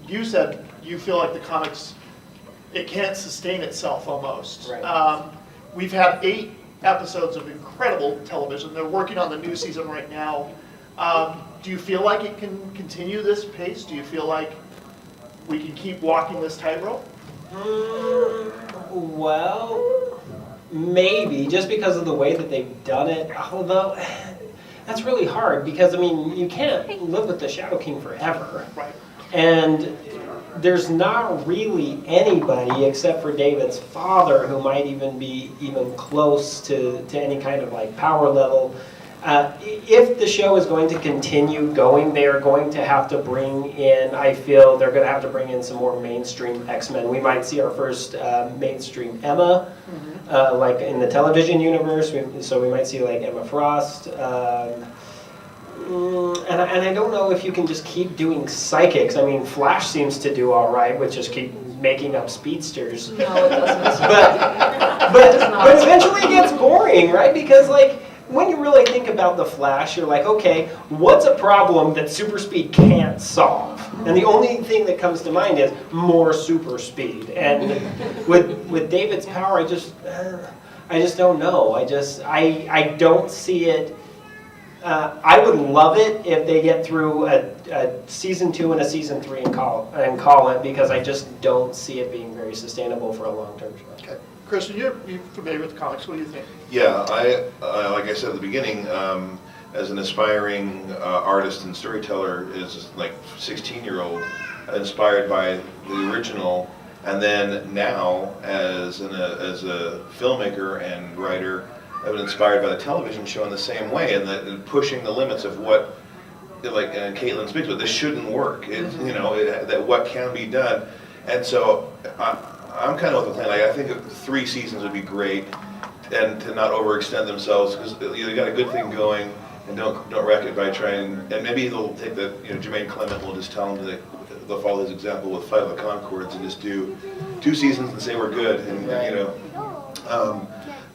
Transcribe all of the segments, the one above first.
you said you feel like the comics, it can't sustain itself almost. Right. We've had 8 episodes of incredible television. They're working on the new season right now. Do you feel like it can continue this pace? Do you feel like we can keep walking this tightrope? Well, maybe, just because of the way that they've done it, although that's really hard because, I mean, you can't live with the Shadow King forever. Right. And there's not really anybody except for David's father who might even be close to any kind of like power level. If the show is going to continue going, they are going to have to bring in, I feel they're going to have to bring in some more mainstream X-Men. We might see our first mainstream Emma, like in the television universe, so we might see like Emma Frost. And I don't know if you can just keep doing psychics. I mean, Flash seems to do all right with just keep making up speedsters. No, it doesn't. But eventually it gets boring, right? Because like, when you really think about the Flash, you're like, okay, what's a problem that super speed can't solve? And the only thing that comes to mind is more super speed. And with David's power, I just don't know. I don't see it. I would love it if they get through a season 2 and a season 3 and call it, because I just don't see it being very sustainable for a long-term show. Okay. Christian, you're familiar with comics. What do you think? Yeah, like I said at the beginning, as an aspiring artist and storyteller, is like 16-year-old, inspired by the original, and then now as a filmmaker and writer, I've been inspired by the television show in the same way, and pushing the limits of what, like Kaitlyn speaks about, this shouldn't work. That what can be done, and so I'm kind of with the plan. Like, I think 3 seasons would be great, and to not overextend themselves, because you got a good thing going, and don't wreck it by trying. And maybe they'll take the Jermaine Clement will just tell them they'll follow his example with Fight of the Conchords and just do 2 seasons and say we're good, and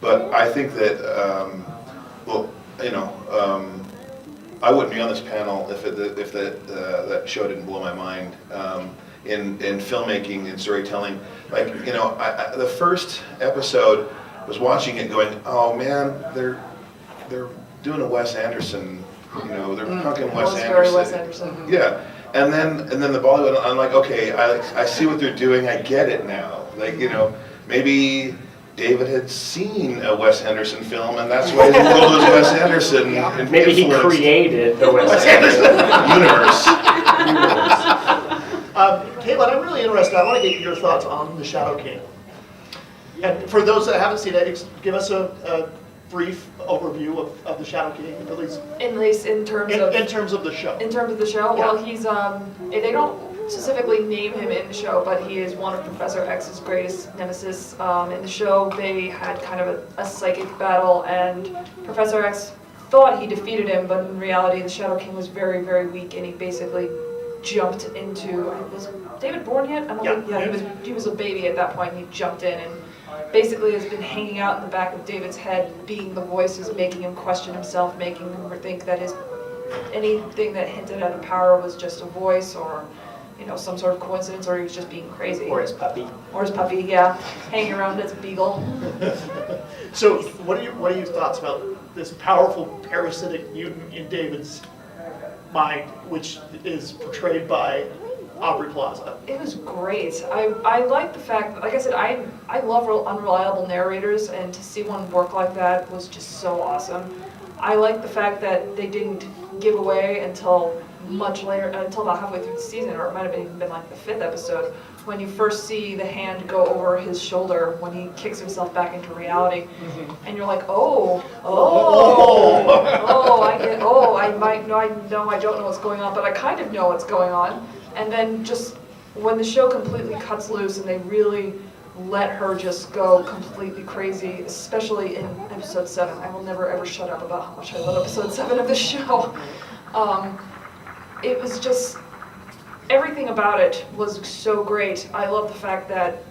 But I think that I wouldn't be on this panel if that show didn't blow my mind. In filmmaking and storytelling, like the first episode, was watching it going, oh man, they're doing a Wes Anderson, they're punking Wes Anderson. Very Wes Anderson. Yeah, and then the Bollywood, I'm like, okay, I see what they're doing, I get it now. Like maybe David had seen a Wes Anderson film, and that's why his world was Wes Anderson. Yeah. Maybe he created the Wes Anderson universe. Kaitlyn, I'm really interested. I want to get your thoughts on the Shadow King. And for those that haven't seen it, give us a brief overview of the Shadow King, at least in terms of the show. In terms of the show, Yeah. well, he's they don't specifically name him in the show, but he is one of Professor X's greatest nemesis. In the show, they had kind of a psychic battle, and Professor X thought he defeated him, but in reality, the Shadow King was very, very weak, and he basically jumped into. Was David born yet? I don't think. Yeah, he was a baby at that point. And he jumped in and basically has been hanging out in the back of David's head, being the voices, making him question himself, making him think that anything that hinted at a power was just a voice, or some sort of coincidence, or he was just being crazy. Or his puppy. Or his puppy, yeah, hanging around as a beagle. So, what are your thoughts about this powerful parasitic mutant in David's mind, which is portrayed by Aubrey Plaza? It was great. I like the fact that, like I said, I love unreliable narrators, and to see one work like that was just so awesome. I like the fact that they didn't give away until much later, until about halfway through the season, or it might have even been like the 5th episode, when you first see the hand go over his shoulder when he kicks himself back into reality, and you're like, I don't know what's going on, but I kind of know what's going on. And then just when the show completely cuts loose and they really let her just go completely crazy, especially in episode 7. I will never ever shut up about how much I love episode 7 of the show. It was just, everything about it was so great. I love the fact that,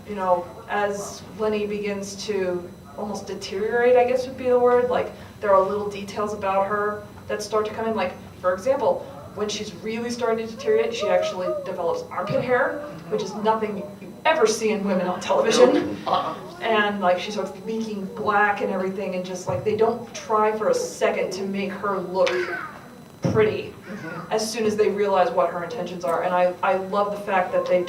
as Lenny begins to almost deteriorate, I guess would be the word, like there are little details about her that start to come in, like, for example, when she's really starting to deteriorate, she actually develops armpit hair, which is nothing you ever see in women on television. And like she starts leaking black and everything, and just like they don't try for a second to make her look pretty as soon as they realize what her intentions are. And I love the fact that they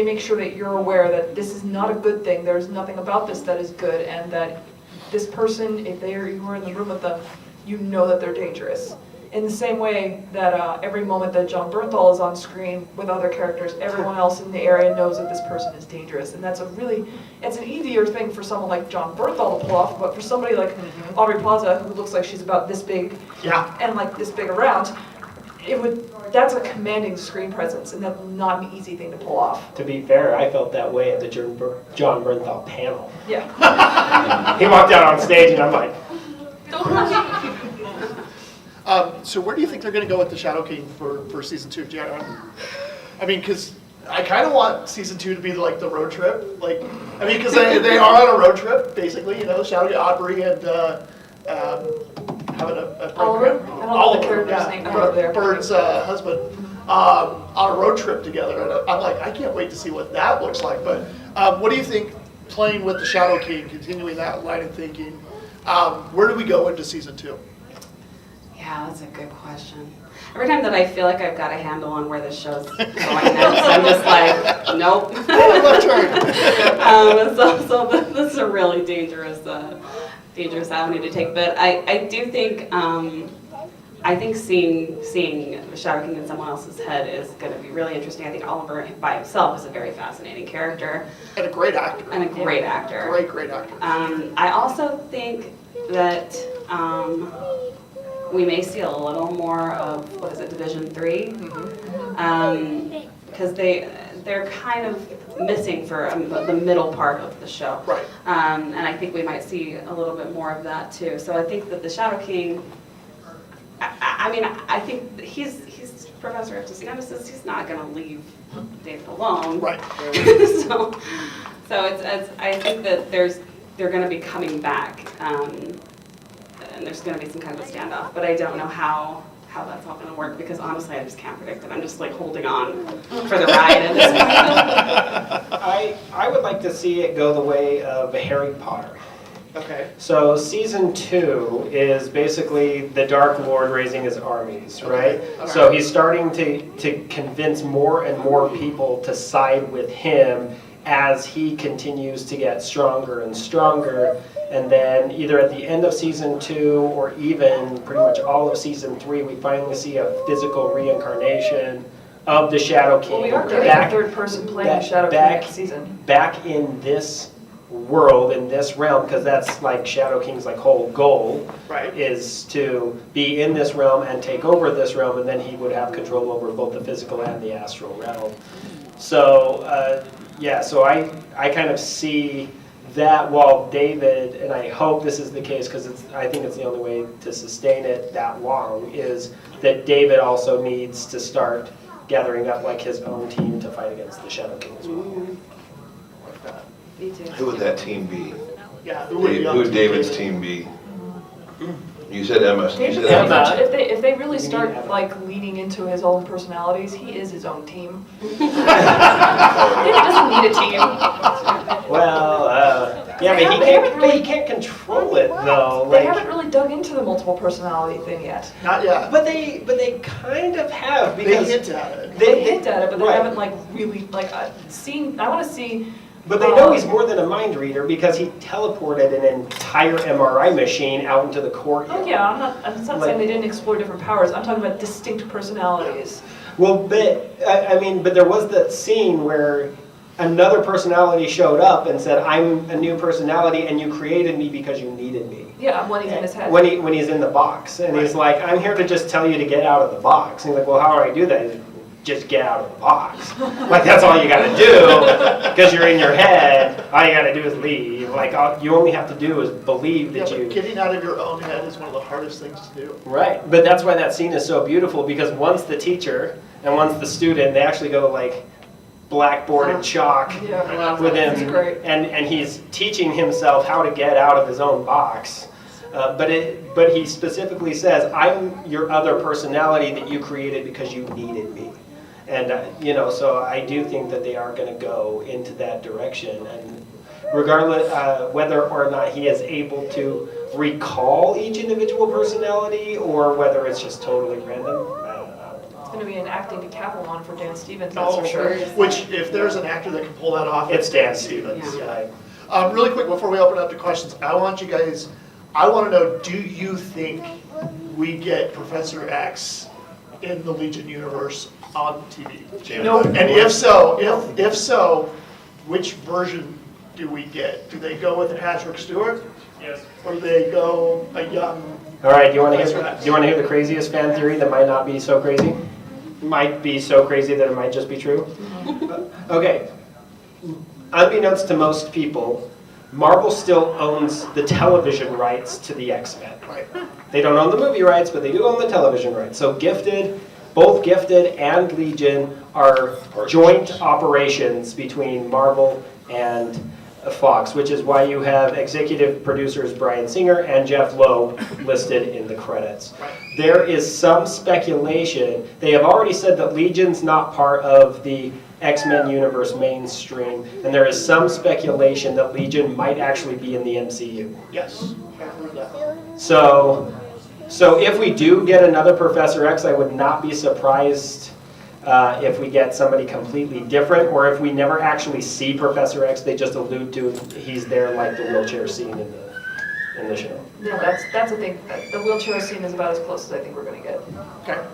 make sure that you're aware that this is not a good thing. There's nothing about this that is good, and that this person, if you were in the room with them, you know that they're dangerous. In the same way that every moment that John Bernthal is on screen with other characters, everyone else in the area knows that this person is dangerous. And that's it's an easier thing for someone like John Bernthal to pull off, but for somebody like Aubrey Plaza, who looks like she's about this big and like this big around, that's a commanding screen presence, and that's not an easy thing to pull off. To be fair, I felt that way at the John Bernthal panel. Yeah. He walked out on stage and I'm like, So where do you think they're going to go with the Shadow King for season 2? I mean, because I kind of want season 2 to be like the road trip. Like, I mean, because they are on a road trip, basically, Shadow King, Aubrey, and having a Oliver? I don't know the character's name. Bird's husband, on a road trip together. And I'm like, I can't wait to see what that looks like. But what do you think, playing with the Shadow King, continuing that line of thinking, where do we go into season 2? Yeah, that's a good question. Every time that I feel like I've got a handle on where this show's going next, I'm just like, nope. So this is a really dangerous avenue to take. But I do think seeing the Shadow King in someone else's head is going to be really interesting. I think Oliver by himself is a very fascinating character. And a great actor. Great actor. Great actor. I also think that we may see a little more of, Division 3? Because they're kind of missing for the middle part of the show. Right. And I think we might see a little bit more of that too. So I think that the Shadow King, I think he's Professor X's nemesis. He's not going to leave David alone. Right. so it's I think that they're going to be coming back. And there's going to be some kind of a standoff, but I don't know how that's all going to work, because honestly I just can't predict it. I'm just like holding on for the ride at this point. I would like to see it go the way of Harry Potter. Okay. So season 2 is basically the Dark Lord raising his armies, right? Okay. So he's starting to convince more and more people to side with him as he continues to get stronger and stronger. And then either at the end of season 2 or even pretty much all of season 3, we finally see a physical reincarnation of the Shadow King. Well, we are getting a third person playing the Shadow King next season. Back in this world, in this realm, because that's like Shadow King's like whole goal, right, is to be in this realm and take over this realm, and then he would have control over both the physical and the astral realm. So so I kind of see that, while David, and I hope this is the case because I think it's the only way to sustain it that long, is that David also needs to start gathering up like his own team to fight against the Shadow King as well. Like that. Me too. Who would that team be? Yeah. Who would David's team be? You said Emma. Emma. If they really We need start Emma. like leaning into his own personalities, he is his own team. He doesn't need a team. Well, but he can't control it though. They haven't really dug into the multiple personality thing yet. Not yet. But they kind of have, They because hint at it. They hint at it, but they right. haven't like really like seen. I want to see. But they know he's more than a mind reader, because he teleported an entire MRI machine out into the courtyard. Oh yeah, I'm not saying they didn't explore different powers. I'm talking about distinct personalities. Well, but there was that scene where another personality showed up and said, "I'm a new personality, and you created me because you needed me." Yeah, when he's in his head. When he's in the box, and he's like, "I'm here to just tell you to get out of the box." And he's like, "Well, how do I do that?" He's like, "Just get out of the box." Like, that's all you got to do, because you're in your head. All you got to do is leave. Like, all you only have to do is believe that But you. getting out of your own head is one of the hardest things to do. Right, but that's why that scene is so beautiful, because once the teacher and once the student, they actually go like blackboard and chalk Yeah, with that's him, great. and he's teaching himself how to get out of his own box. But he specifically says, I'm your other personality that you created because you needed me. And, so I do think that they are going to go into that direction. And regardless, whether or not he is able to recall each individual personality or whether it's just totally random, It's going to be an acting decathlon for Dan Stevens, that's Oh, for sure. Which, if there's an actor that can pull that off, it's Dan Stevens. Stevens. Yeah. Right. Really quick, before we open up to questions, I want to know, do you think we get Professor X in the Legion universe on TV? Nope. And if so, which version do we get? Do they go with Patrick Stewart? Yes. Or do they go a young? All right, do you want to hear the craziest fan theory that might not be so crazy? Might be so crazy that it might just be true? Okay. Unbeknownst to most people, Marvel still owns the television rights to the X-Men. Right. They don't own the movie rights, but they do own the television rights. So both Gifted and Legion are joint operations between Marvel and Fox, which is why you have executive producers Bryan Singer and Jeff Loeb listed in the credits. Right. There is some speculation. They have already said that Legion's not part of the X-Men universe mainstream, and there is some speculation that Legion might actually be in the MCU. Yes. I heard that. So if we do get another Professor X, I would not be surprised if we get somebody completely different, or if we never actually see Professor X, they just allude to he's there like the wheelchair scene in the show. Yeah, that's the thing. The wheelchair scene is about as close as I think we're going to get. Okay.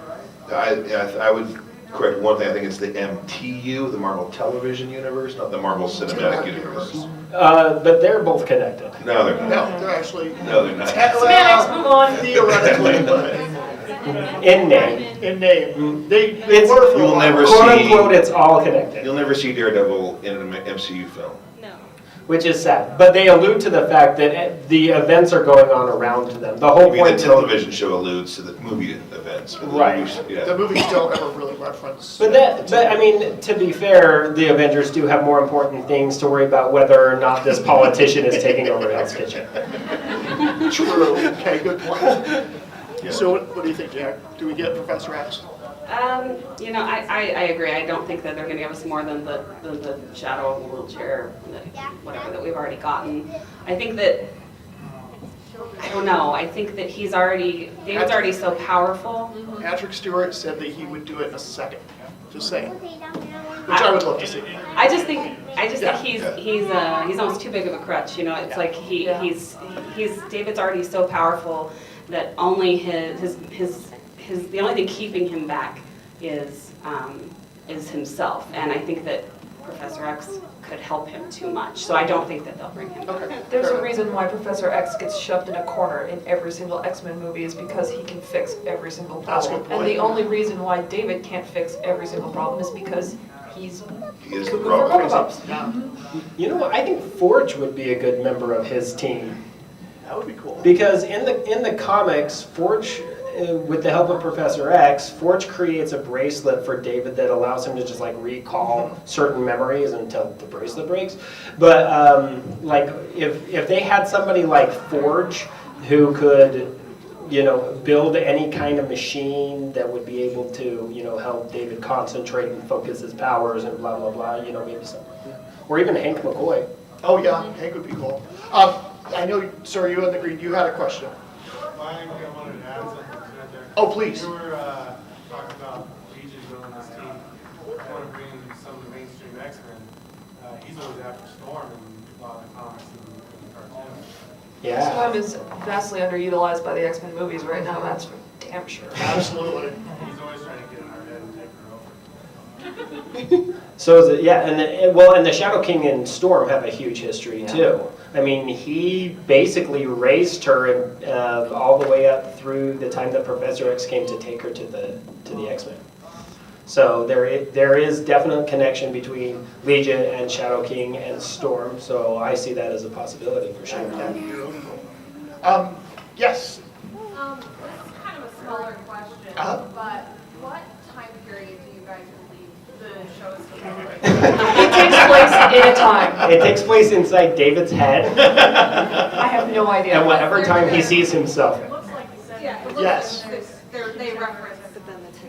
I would correct one thing. I think it's the MTU, the Marvel Television Universe, not the Marvel Cinematic Universe. But they're both connected. No, they're not. No, they're actually. No, they're not. Semantics, move on. Theoretically, but In name. in name, they It's- were for You will a while. never Quote see- unquote, it's all connected. You'll never see Daredevil in an MCU film. Which is sad. But they allude to the fact that the events are going on around them. The I whole mean, the point television show alludes to the movie events. But the Right. movies- The yeah. movies don't ever really reference. But I mean, to be fair, the Avengers do have more important things to worry about whether or not this politician is taking over Hell's Kitchen. True. Okay, good point. Yeah. So what do you think, Jack? Do we get Professor X? I agree. I don't think that they're going to give us more than the shadow of the wheelchair, whatever that we've already gotten. I think that, I don't know, I think that David's already so powerful. Patrick Stewart said that he would do it in a second. Just saying. Which I would love to see. I just think Yeah. he's almost too big of a crutch. It's like he's David's already so powerful that only the only thing keeping him back is himself, and I think that Professor X could help him too much. So I don't think that they'll bring him back. Okay. There's a reason why Professor X gets shoved in a corner in every single X-Men movie is because he can fix every single That's a problem. good And the point. only reason why David can't fix every single problem is because he's He is the cuckoo for problem. Cocoa Puffs. Yeah, You know what? I think Forge would be a good member of his team. that would be cool. Because in the comics, Forge, with the help of Professor X, Forge creates a bracelet for David that allows him to just like recall certain memories until the bracelet breaks. But like if they had somebody like Forge who could, build any kind of machine that would be able to, help David concentrate and focus his powers and blah blah blah, maybe something. Or even Hank McCoy. Oh yeah, Hank would be cool. I know, sir, you in the green. You had a question. I wanted to add something to that there. Oh, please. We were talking about Legion building this team. I want to bring in some of the mainstream X-Men. He's always after Storm in a lot of the comics and cartoons. Yeah. Storm is vastly underutilized by the X-Men movies right now, that's for damn sure. Absolutely. He's always trying to get in our head and take her over. So is it, yeah, and the Shadow King and Storm have a huge history too. I mean, he basically raised her all the way up through the time that Professor X came to take her to the X-Men. So there is definite connection between Legion and Shadow King and Storm. So I see that as a possibility for sure. Yes. This is kind of a smaller question, but what time period do you guys believe the show is going to be? It takes place in a time. It takes place inside David's head, I have no idea. and whatever time he sees himself. Yeah, it looks Yes. like they reference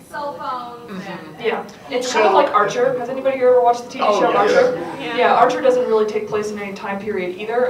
cell phones and. Yeah, it's So- kind of like Archer. Has anybody here ever watched the TV Oh, show yeah. Archer? Yeah. Yeah, Archer doesn't really take place in any time period either.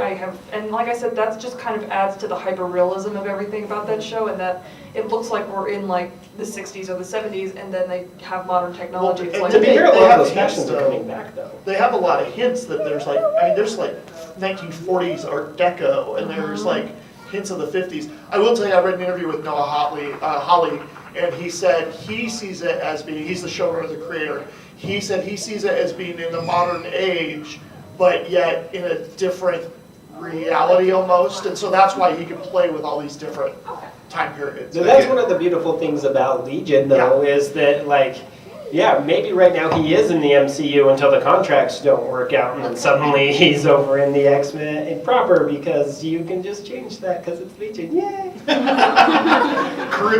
And like I said, that's just kind of adds to the hyper realism of everything about that show, and that it looks like we're in like the 60s or the 70s, and then they have modern technology. It's Well, like, To be fair, a They lot have of those hints, fashions are though. coming back, though. They have a lot of hints that there's like, there's like 1940s Art Deco, and there's like hints of the 50s. I will tell you, I read an interview with Noah Hawley, and he said he sees it as being, he's the showrunner, the creator, he said he sees it as being in the modern age, but yet in a different reality almost, and so that's why he can play with all these different time periods. So that's one of the beautiful things about Legion, though, is that, like, yeah, maybe right now he is in the MCU until the contracts don't work out, and then suddenly he's over in the X-Men proper, because you can just change that because it's Legion. Yay!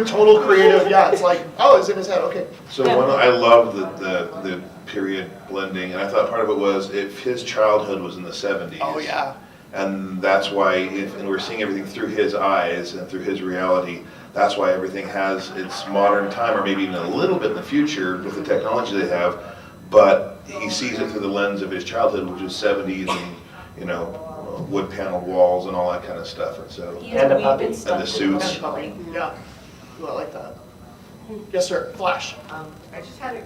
Total creative, yeah, it's like, oh, it's in his head, okay. So I love the period blending, and I thought part of it was if his childhood was in the 70s. Oh, yeah. And that's why, and we're seeing everything through his eyes and through his reality, that's why everything has its modern time, or maybe even a little bit in the future with the technology they have, but he sees it through the lens of his childhood, which is 70s and, wood paneled walls and all that kind of stuff, and so. And a puppy. And the suits. Yeah, ooh, I like that. Yes, sir, Flash. I just had a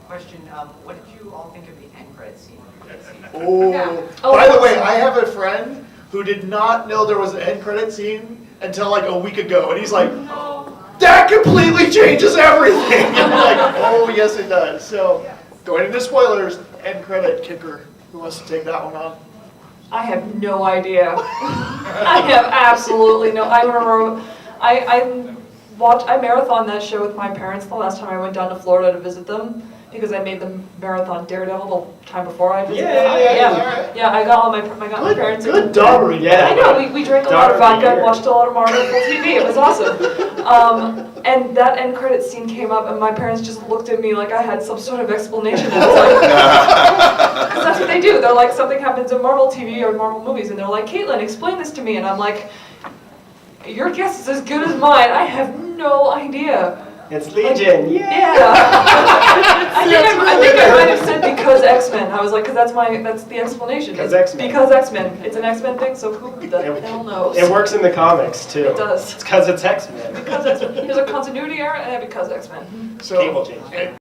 question. What did you all think of the end credits scene? Oh, Yeah. by the way, I have a friend who did not know there was an end credit scene until like a week ago, and he's like, that completely changes everything. I'm like, oh, yes, it does. So, going into spoilers, end credit kicker. Who wants to take that one on? I have no idea. I have absolutely no. I remember I marathoned that show with my parents the last time I went down to Florida to visit them, because I made them marathon Daredevil the time before I visited them. Yeah, I got my parents. Good daughter. Yeah. I know, we drank a lot of Daughter vodka and here. watched a lot of Marvel TV. It was awesome. And that end credit scene came up, and my parents just looked at me like I had some sort of explanation. And it's like, 'cause that's what they do. They're like, something happens in Marvel TV or Marvel movies, and they're like, Kaitlyn, explain this to me. And I'm like, your guess is as good as mine. I have no idea. It's Legion. Yay! Yeah. I think I might have said because X-Men. I was like, that's the explanation. Because It's X-Men. Because X-Men. It's an X-Men thing, so who the hell knows? It works in the comics, too. It does. It's because it's X-Men. Because X-Men. There's a continuity error, and because X-Men. So, Cable change. and